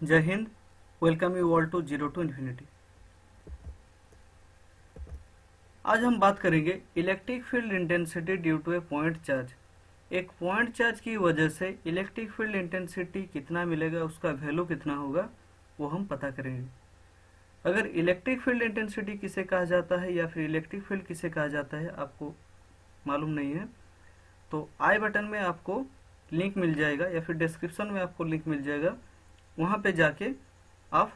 जय हिंद। Welcome you all to zero to infinity. आज हम बात करेंगे electric field intensity due to a point charge. एक पॉइंट चार्ज की वजह से इलेक्ट्रिक फील्ड इंटेंसिटी कितना मिलेगा, उसका वैल्यू कितना होगा, वो हम पता करेंगे। अगर इलेक्ट्रिक फील्ड इंटेंसिटी किसे कहा जाता है या फिर इलेक्ट्रिक फील्ड किसे कहा जाता है आपको मालूम नहीं है, तो आई बटन में आपको लिंक मिल जाएगा या फिर डिस्क्रिप्शन में आपको लिंक मिल जाएगा। वहाँ पे जाके आप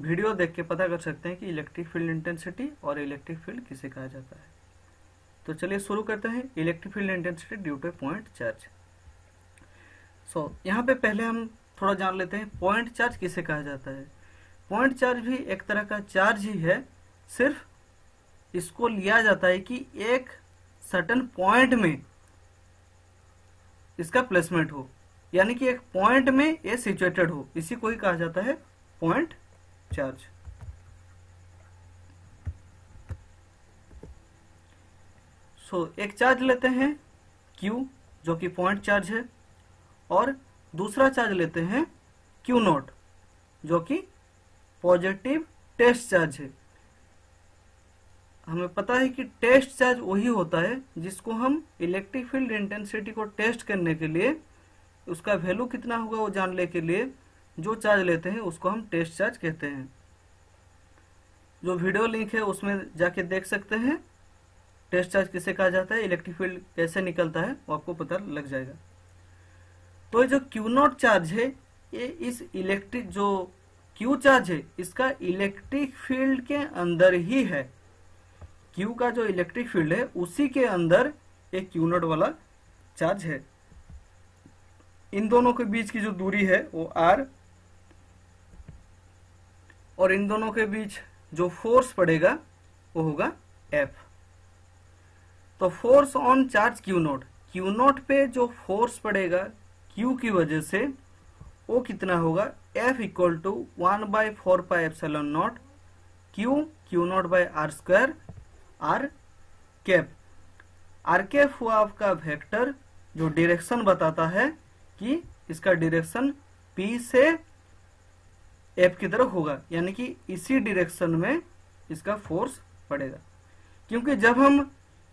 वीडियो देख के पता कर सकते हैं कि इलेक्ट्रिक फील्ड इंटेंसिटी और इलेक्ट्रिक फील्ड किसे कहा जाता है। तो चलिए शुरू करते हैं। Electric field intensity due to point charge. यहाँ पे पहले हम थोड़ा जान लेते हैं पॉइंट चार्ज किसे कहा जाता है। पॉइंट चार्ज भी एक तरह का चार्ज ही है, सिर्फ इसको लिया जाता है कि एक सर्टेन पॉइंट में इसका प्लेसमेंट हो, यानी कि एक पॉइंट में ये सिचुएटेड हो, इसी को ही कहा जाता है पॉइंट चार्ज। एक चार्ज लेते हैं Q जो कि पॉइंट चार्ज है, और दूसरा चार्ज लेते हैं Q0 जो कि पॉजिटिव टेस्ट चार्ज है। हमें पता है कि टेस्ट चार्ज वही होता है जिसको हम इलेक्ट्रिक फील्ड इंटेंसिटी को टेस्ट करने के लिए, उसका वैल्यू कितना होगा वो जानने के लिए जो चार्ज लेते हैं उसको हम टेस्ट चार्ज कहते हैं। जो वीडियो लिंक है उसमें जाके देख सकते हैं टेस्ट चार्ज किसे कहा जाता है, इलेक्ट्रिक फील्ड कैसे निकलता है वो आपको पता लग जाएगा। तो जो Q0 चार्ज है ये इस इलेक्ट्रिक जो Q चार्ज है इसका इलेक्ट्रिक फील्ड के अंदर ही है। Q का जो इलेक्ट्रिक फील्ड है उसी के अंदर एक Q0 वाला चार्ज है। इन दोनों के बीच की जो दूरी है वो R, और इन दोनों के बीच जो फोर्स पड़ेगा वो होगा F। तो फोर्स ऑन चार्ज Q0 पे जो फोर्स पड़ेगा Q की वजह से वो कितना होगा, F equal to 1/4πε0 Q0/r² r cap. R cap हुआ आपका वेक्टर जो डायरेक्शन बताता है कि इसका डायरेक्शन P से F की तरफ होगा, यानी कि इसी डायरेक्शन में इसका फोर्स पड़ेगा। क्योंकि जब हम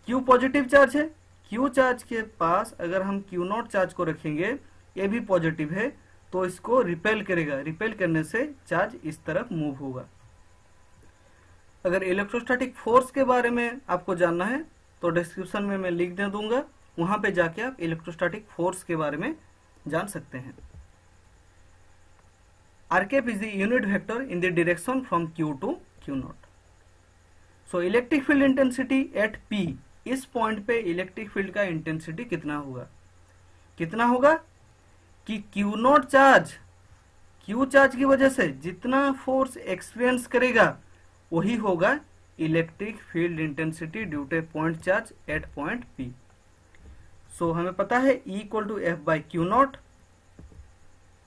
Q पॉजिटिव चार्ज है, Q चार्ज के पास अगर हम Q0 चार्ज को रखेंगे, ये भी पॉजिटिव है, तो इसको रिपेल करेगा। रिपेल करने से चार्ज इस तरफ मूव होगा। अगर इलेक्ट्रोस्टैटिक फोर्स के बारे में आपको जानना है तो डिस्क्रिप्शन में मैं लिंक दे दूंगा, वहां पे जाके आप इलेक्ट्रोस्टैटिक फोर्स के बारे में जान सकते हैं। RKF is the unit vector in the direction from Q to Q0. So electric field intensity at P, इस पॉइंट पे इलेक्ट्रिक फील्ड का इंटेंसिटी कितना होगा कि Q0 चार्ज Q चार्ज की वजह से जितना फोर्स एक्सपीरियंस करेगा वही होगा electric field intensity due to point charge at point P। So हमें पता है E equal to F/Q0,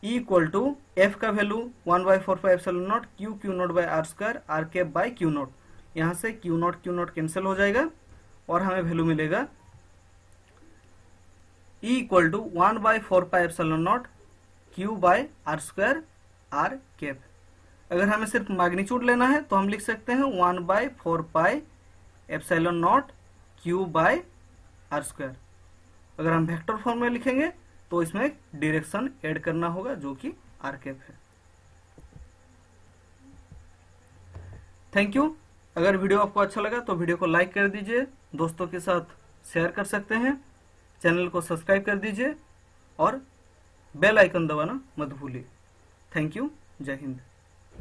E equal to F का वैल्यू 1/4πε0 Q0/r² r कैप/Q0। यहां से Q0 कैंसिल हो जाएगा और हमें वैल्यू मिलेगा E equal to 1/4πε0 Q/r² r cap. अगर हमें सिर्फ मैग्नीट्यूड लेना है तो हम लिख सकते हैं 1/4πε0 Q/r²। अगर हम वेक्टर फॉर्म में लिखेंगे तो इसमें डायरेक्शन ऐड करना होगा जो कि r कैप है। Thank you. अगर वीडियो आपको अच्छा लगा तो वीडियो को लाइक कर दीजिए, दोस्तों के साथ शेयर कर सकते हैं, चैनल को सब्सक्राइब कर दीजिए और बेल आइकन दबाना मत भूलिए। Thank you. जय हिंद।